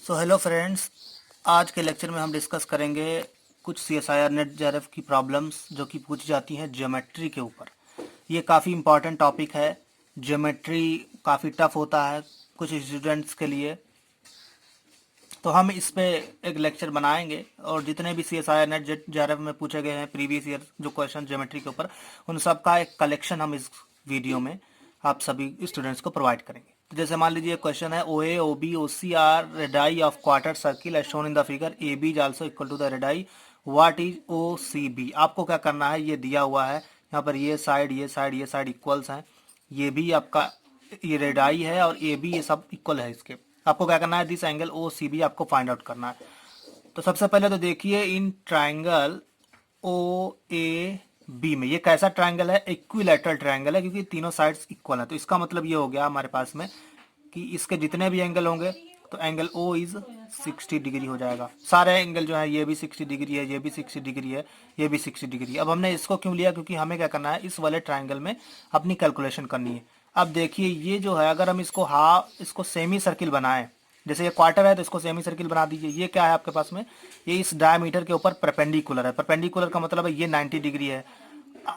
So hello friends, आज के lecture में हम डिस्कस करेंगे कुछ CSIR नेट जेआरएफ की प्रॉब्लम्स जो कि पूछी जाती हैं ज्योमेट्री के ऊपर। ये काफ़ी इंपॉर्टेंट टॉपिक है। ज्योमेट्री काफ़ी टफ होता है कुछ स्टूडेंट्स के लिए, तो हम इस पे एक लेक्चर बनाएंगे और जितने भी CSIR नेट जेआरएफ में पूछे गए हैं प्रीवियस ईयर जो क्वेश्चन ज्योमेट्री के ऊपर, उन सब का एक कलेक्शन हम इस वीडियो में आप सभी स्टूडेंट्स को प्रोवाइड करेंगे। तो जैसे मान लीजिए क्वेश्चन है OA, OB, OC are radii of quarter circle as shown in the figure, AB is also equal to the radii, what is OCB। आपको क्या करना है, ये दिया हुआ है यहाँ पर, ये साइड ये साइड ये साइड इक्वल्स हैं, ये भी आपका ये रेडाई है और AB ये सब इक्वल है इसके। आपको क्या करना है, दिस एंगल OCB आपको फाइंड आउट करना है। तो सबसे पहले तो देखिए इन ट्राइंगल OAB में ये कैसा ट्राइंगल है, इक्विलैटरल ट्राइंगल है क्योंकि तीनों साइड्स इक्वल है। तो इसका मतलब ये हो गया हमारे पास में कि इसके जितने भी एंगल होंगे तो एंगल O इज 60 डिग्री हो जाएगा। सारे एंगल जो है ये भी 60 डिग्री है, ये भी 60 डिग्री है, ये भी 60 डिग्री है। अब हमने इसको क्यों लिया, क्योंकि हमें क्या करना है, इस वाले ट्राइंगल में अपनी कैलकुलेशन करनी है। अब देखिए ये जो है, अगर हम इसको सेमी सर्किल बनाएं, जैसे ये क्वार्टर है तो इसको सेमी सर्किल बना दीजिए। ये क्या है आपके पास में, ये इस डायमीटर के ऊपर परपेंडिकुलर है। परपेंडिकुलर का मतलब है ये 90 डिग्री है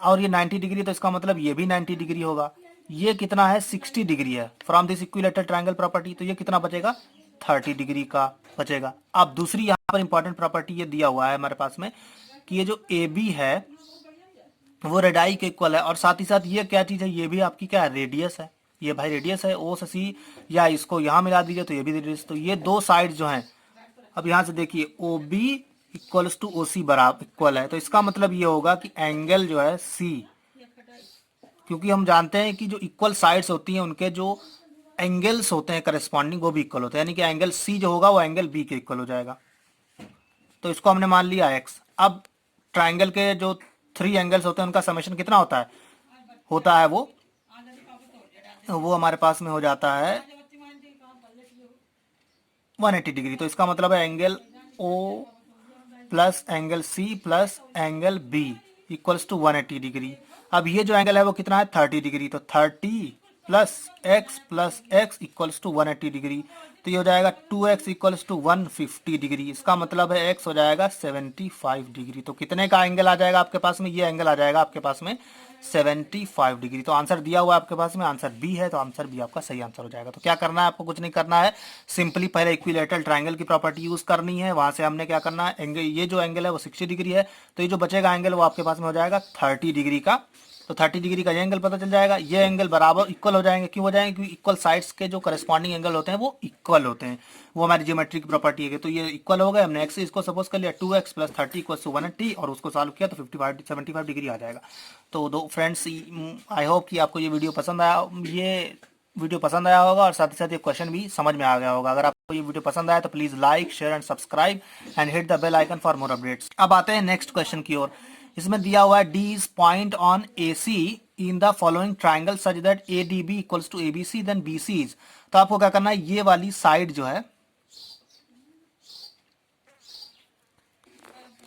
और ये 90 डिग्री, तो इसका मतलब ये भी 90 डिग्री होगा। ये कितना है, 60 डिग्री है from this equilateral triangle property, तो ये कितना बचेगा, 30 डिग्री का बचेगा। अब दूसरी यहाँ पर इंपॉर्टेंट प्रॉपर्टी ये दिया हुआ है हमारे पास में कि ये जो AB है वो रेडाई के इक्वल है, और साथ ही साथ ये क्या चीज है, ये भी आपकी क्या है, रेडियस है। ये भाई रेडियस है O से C, या इसको यहाँ मिला दीजिए तो ये भी रेडियस। तो ये दो साइड जो हैं, अब यहाँ से देखिए OB इक्वल्स टू OC बराबर इक्वल है, तो इसका मतलब ये होगा कि एंगल जो है C, क्योंकि हम जानते हैं कि जो इक्वल साइड्स होती हैं उनके जो एंगल्स होते हैं करस्पॉन्डिंग वो भी इक्वल होते हैं, यानी कि एंगल C जो होगा वो एंगल B के इक्वल हो जाएगा। तो इसको हमने मान लिया X। अब ट्राइंगल के जो 3 एंगल्स होते हैं उनका समेशन कितना होता है वो हमारे पास में हो जाता है 180 डिग्री। तो इसका मतलब है angle O plus angle C plus angle B equals to 180 degree. अब ये जो एंगल है वो कितना है, 30 डिग्री। तो 30 plus x equals to 180 degree, तो ये हो जाएगा 2x इक्वल्स टू 150 डिग्री। इसका मतलब है x हो जाएगा 75 डिग्री। तो कितने का एंगल आ जाएगा आपके पास में, ये एंगल आ जाएगा आपके पास में 75 डिग्री। तो आंसर दिया हुआ है आपके पास में, आंसर B है, तो आंसर B आपका सही आंसर हो जाएगा। तो क्या करना है आपको, कुछ नहीं करना है, सिंपली पहले इक्विलैटरल ट्रायंगल की प्रॉपर्टी यूज करनी है। वहां से हमने क्या करना है, एंगल ये जो एंगल है वो 60 डिग्री है, तो ये जो बचेगा एंगल वो आपके पास में हो जाएगा 30 डिग्री का। तो 30 डिग्री का ये एंगल पता चल जाएगा, ये एंगल बराबर इक्वल हो जाएंगे। क्यों हो जाएंगे, क्योंकि इक्वल साइड्स के जो करस्पॉन्डिंग एंगल होते हैं वो इक्वल होते हैं, वो हमारी ज्योमेट्री की प्रॉपर्टी है। तो ये इक्वल हो गए, हमने एक्स इसको सपोज कर लिया 2x प्लस 30 इक्वल टू 180 और उसको सॉल्व किया तो 75 डिग्री आ जाएगा। तो दो फ्रेंड्स, आई होप कि आपको ये वीडियो पसंद आया होगा और साथ ही साथ ये क्वेश्चन भी समझ में आ गया होगा। अगर आपको ये वीडियो पसंद आया तो please like share and subscribe and hit the bell icon for more updates. अब आते हैं नेक्स्ट क्वेश्चन की ओर। इसमें दिया हुआ है D is point on AC in the following triangle such that ADB equals to ABC then BC is। तो आपको क्या करना है, ये वाली साइड जो है,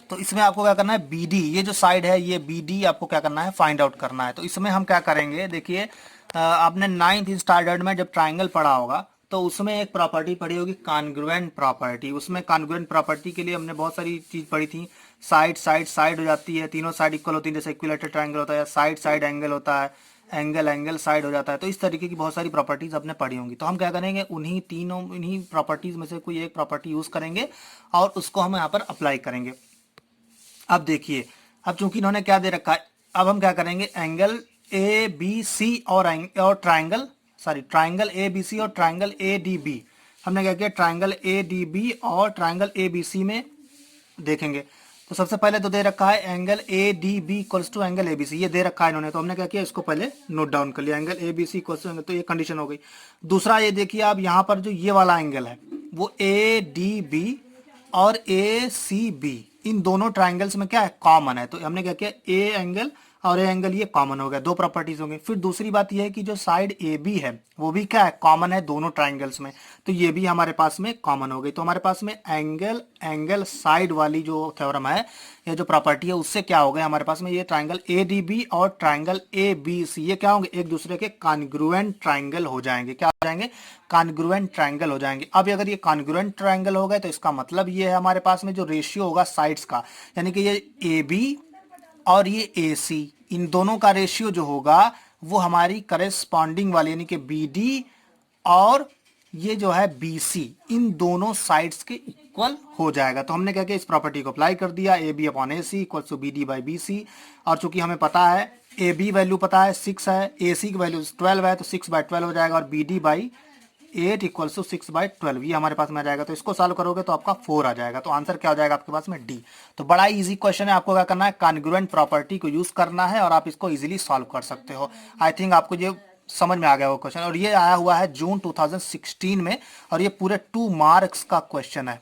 तो इसमें आपको क्या करना है BD, ये जो साइड है ये BD आपको क्या करना है, फाइंड आउट करना है। तो इसमें हम क्या करेंगे, देखिए आपने 9th स्टैंडर्ड में जब ट्राइंगल पढ़ा होगा तो उसमें एक प्रॉपर्टी पढ़ी होगी कॉन्ग्रुएंट प्रॉपर्टी। उसमें कॉन्ग्रुएंट प्रॉपर्टी के लिए हमने बहुत सारी चीज पढ़ी थी। साइड साइड साइड हो जाती है, तीनों साइड इक्वल होती है, जैसे इक्विलैटरल ट्रायंगल होता है, साइड साइड एंगल होता है, एंगल एंगल साइड हो जाता है। तो इस तरीके की बहुत सारी प्रॉपर्टीज आपने पढ़ी होंगी। तो हम क्या करेंगे, इन्हीं प्रॉपर्टीज में से कोई एक प्रॉपर्टी यूज करेंगे और उसको हम यहाँ पर अप्लाई करेंगे। अब देखिए, अब चूंकि इन्होंने क्या दे रखा है, अब हम क्या करेंगे, एंगल ABC और ट्राइंगल ABC और ट्राइंगल ADB, हमने क्या किया, ट्राइंगल ADB और ट्राइंगल ABC में देखेंगे। तो सबसे पहले तो दे रखा है angle ADB equals to angle ABC, ये दे रखा है इन्होंने, तो हमने क्या किया, इसको पहले नोट डाउन कर लिया, angle ABC equals to angle, तो ये कंडीशन हो गई। दूसरा ये देखिए, आप यहाँ पर जो ये वाला एंगल है वो ADB और ACB, इन दोनों ट्राइंगल्स में क्या है, कॉमन है। तो हमने क्या किया, A एंगल और ये एंगल ये कॉमन हो गया, दो प्रॉपर्टीज होंगे। फिर दूसरी बात ये है कि जो साइड ए बी है वो भी क्या है, कॉमन है दोनों ट्राइंगल्स में, तो ये भी हमारे पास में कॉमन हो गई। तो हमारे पास में एंगल साइड वाली जो थ्योरम है, ये जो प्रॉपर्टी है, उससे क्या हो गया हमारे पास में, ये ट्राइंगल ए डी बी और ट्राइंगल ए बी सी ये क्या होंगे, एक दूसरे के कॉन्ग्रुएंट ट्राइंगल हो जाएंगे। क्या हो जाएंगे, कॉन्ग्रुएंट ट्राइंगल हो जाएंगे। अब अगर ये कॉन्ग्रुएंट ट्राइंगल हो गए तो इसका मतलब ये है हमारे पास में जो रेशियो होगा साइड्स का, यानी कि ये ए बी और ये ए सी, इन दोनों का रेशियो जो होगा वो हमारी करेस्पॉन्डिंग वाली यानी कि बी डी और ये जो है बी सी, इन दोनों साइड्स के इक्वल हो जाएगा। तो हमने क्या किया, इस प्रॉपर्टी को अप्लाई कर दिया, A B upon A C equal to B D by B C. और चूंकि हमें पता है ए बी वैल्यू पता है 6 है, ए सी की वैल्यू 12 है, तो 6/12 हो जाएगा, और B D by 8 equals to 6/12 ये हमारे पास में आ जाएगा। तो इसको सॉल्व करोगे तो आपका 4 आ जाएगा। तो आंसर क्या हो जाएगा आपके पास में, डी। तो बड़ा इजी क्वेश्चन है, आपको क्या करना है, कॉन्ग्रुएंट प्रॉपर्टी को यूज करना है और आप इसको इजीली सॉल्व कर सकते हो। आई थिंक आपको ये समझ में आ गया वो क्वेश्चन, और ये आया हुआ है जून 2016 में, और ये पूरे 2 मार्क्स का क्वेश्चन है।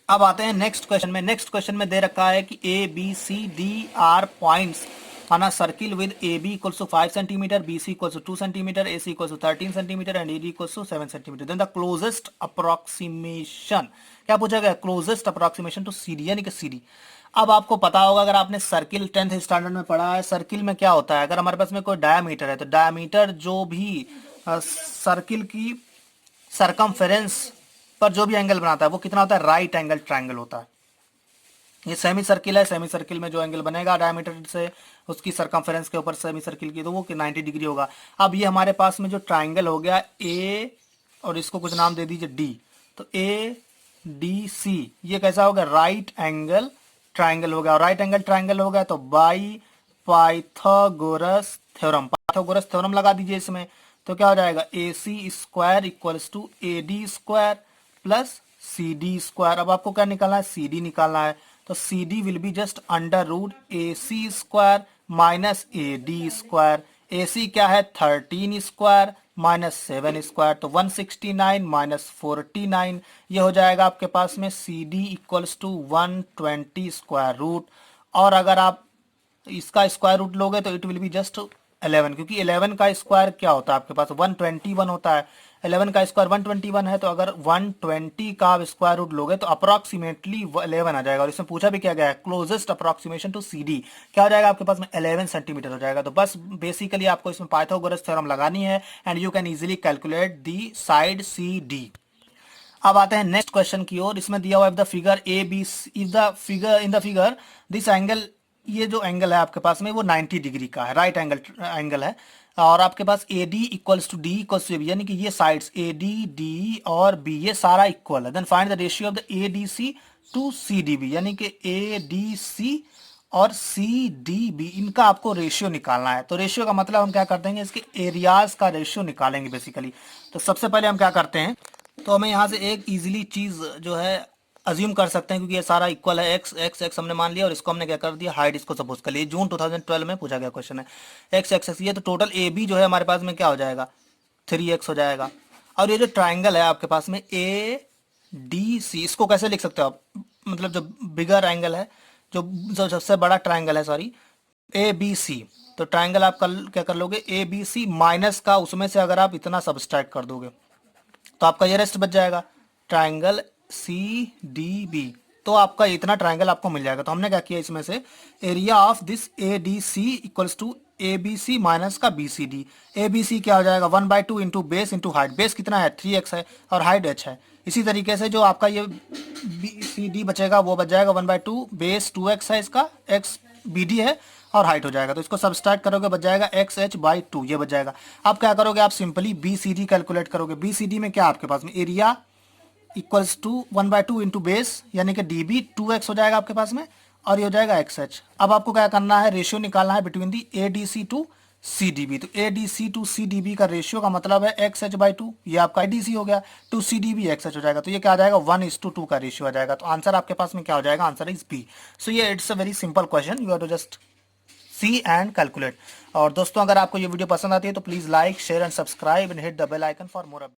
अब आते हैं नेक्स्ट क्वेश्चन में। नेक्स्ट क्वेश्चन में दे रखा है कि A B C D are points on a circle with AB equals to 5 centimeter, BC equals to 2 centimeter, AC equals to 13 centimeter and AD equals to 7 centimeter. Then the closest approximation, क्या पूछा गया, closest approximation to CD यानी कि CD। अब आपको पता होगा, अगर आपने सर्किल 10th स्टैंडर्ड में पढ़ा है, सर्किल में क्या होता है, अगर हमारे पास में कोई डायमीटर है तो डायमीटर जो भी सर्किल की सरकमफेरेंस पर जो भी एंगल बनाता है वो कितना होता है, राइट एंगल ट्रायंगल होता है। ये सेमी सर्किल है, सेमी सर्किल में जो एंगल बनेगा डायमीटर से उसकी सरकमफेरेंस के ऊपर सेमी सर्किल की, तो वो 90 डिग्री होगा। अब ये हमारे पास में जो ट्राइंगल हो गया ए, और इसको कुछ नाम दे दीजिए डी, तो ए डी सी ये कैसा होगा, राइट एंगल ट्राइंगल हो गया। और राइट एंगल ट्राइंगल हो गया तो बाई पाइथागोरस थ्योरम लगा दीजिए इसमें, तो क्या हो जाएगा, A C square equals to A D square plus C D square. अब आपको क्या निकालना है, सी डी निकालना है, तो C D will be just under root A C square minus A D square. A C क्या है, 13 स्क्वायर माइनस 7 स्क्वायर, तो 169 माइनस 49 ये हो जाएगा आपके पास में C D equals to 120 square root. और अगर आप इसका स्क्वायर रूट लोगे तो इट विल बी जस्ट 11, क्योंकि 11 का स्क्वायर क्या होता है आपके पास 121 होता है, 11 का स्क्वायर 121 है, तो अगर 120 का स्क्वायर रूट लोगे तो अप्रोक्सीमेटली 11 आ जाएगा। और इसमें पूछा भी क्या गया है, closest approximation to C D क्या हो जाएगा आपके पास में 11 सेंटीमीटर हो जाएगा। तो बस बेसिकली आपको इसमें पाइथागोरस थ्योरम लगानी है and you can easily calculate the side C D. अब आते हैं नेक्स्ट क्वेश्चन की ओर। इसमें दिया हुआ है the figure A B if the figure in the figure this angle, ये जो एंगल है आपके पास में वो 90 डिग्री का है, राइट एंगल है, और आपके पास A D equals to D equals to B, यानी कि ये साइड्स ए डी डी और बी ये सारा इक्वल है। Then find the ratio of the A D C to C D B, यानी कि ए डी सी और सी डी बी इनका आपको रेशियो निकालना है। तो रेशियो का मतलब हम क्या कर देंगे, इसके एरियाज का रेशियो निकालेंगे बेसिकली। तो सबसे पहले हम क्या करते हैं, तो हमें यहाँ से एक इजीली चीज जो है अज्यूम कर सकते हैं, क्योंकि ये सारा इक्वल है, एक्स एक्स एक्स हमने मान लिया और इसको हमने क्या कर दिया, हाइट इसको सपोज कर लिया। जून 2012 में पूछा गया क्वेश्चन है, एक्स एक्स एक्स, ये तो टोटल ए बी जो है हमारे पास में क्या हो जाएगा 3x हो जाएगा। और ये जो ट्राइंगल है आपके पास में ए डी सी, इसको कैसे लिख सकते हो आप, मतलब जो बिगर एंगल है, जो सबसे बड़ा ट्राइंगल है, सॉरी ए बी सी, तो ट्राइंगल आप क्या कर लोगे, ए बी सी माइनस का उसमें से अगर आप इतना सब्सट्रैक्ट कर दोगे तो आपका ये रेस्ट बच जाएगा, ट्राइंगल सी डी बी, तो आपका इतना ट्राइंगल आपको मिल जाएगा। तो हमने क्या किया, इसमें से area of this A D C equals to A B C minus का B C D. A B C क्या हो जाएगा 1/2 into base into height, base कितना है 3x है और हाइट h है। इसी तरीके से जो आपका ये बी सी डी बचेगा वो बच जाएगा 1/2, बेस 2x है, इसका x बी डी है और हाइट हो जाएगा, तो इसको सबस्ट्रैक्ट करोगे बच जाएगा XH/2 ये बच जाएगा। अब क्या करोगे आप, simply B C D calculate करोगे। बी सी डी में क्या आपके पास में area equals to 1/2 into base यानी कि डी बी 2x हो जाएगा आपके पास में, और ये हो जाएगा XH। अब आपको क्या करना है, रेशियो निकालना है between the A D C to C D B. तो A D C to C D B का रेशियो का मतलब है XH/2, ये आपका डी सी हो गया, to C D B XH हो जाएगा, तो ये क्या आ जाएगा 1:2 का रेशियो आ जाएगा। तो आंसर आपके पास में क्या हो जाएगा, आंसर इज बी। सो ये it's a very simple question, you have to just see and calculate. और दोस्तों अगर आपको ये वीडियो पसंद आती है तो please like share and subscribe and hit the bell icon for more.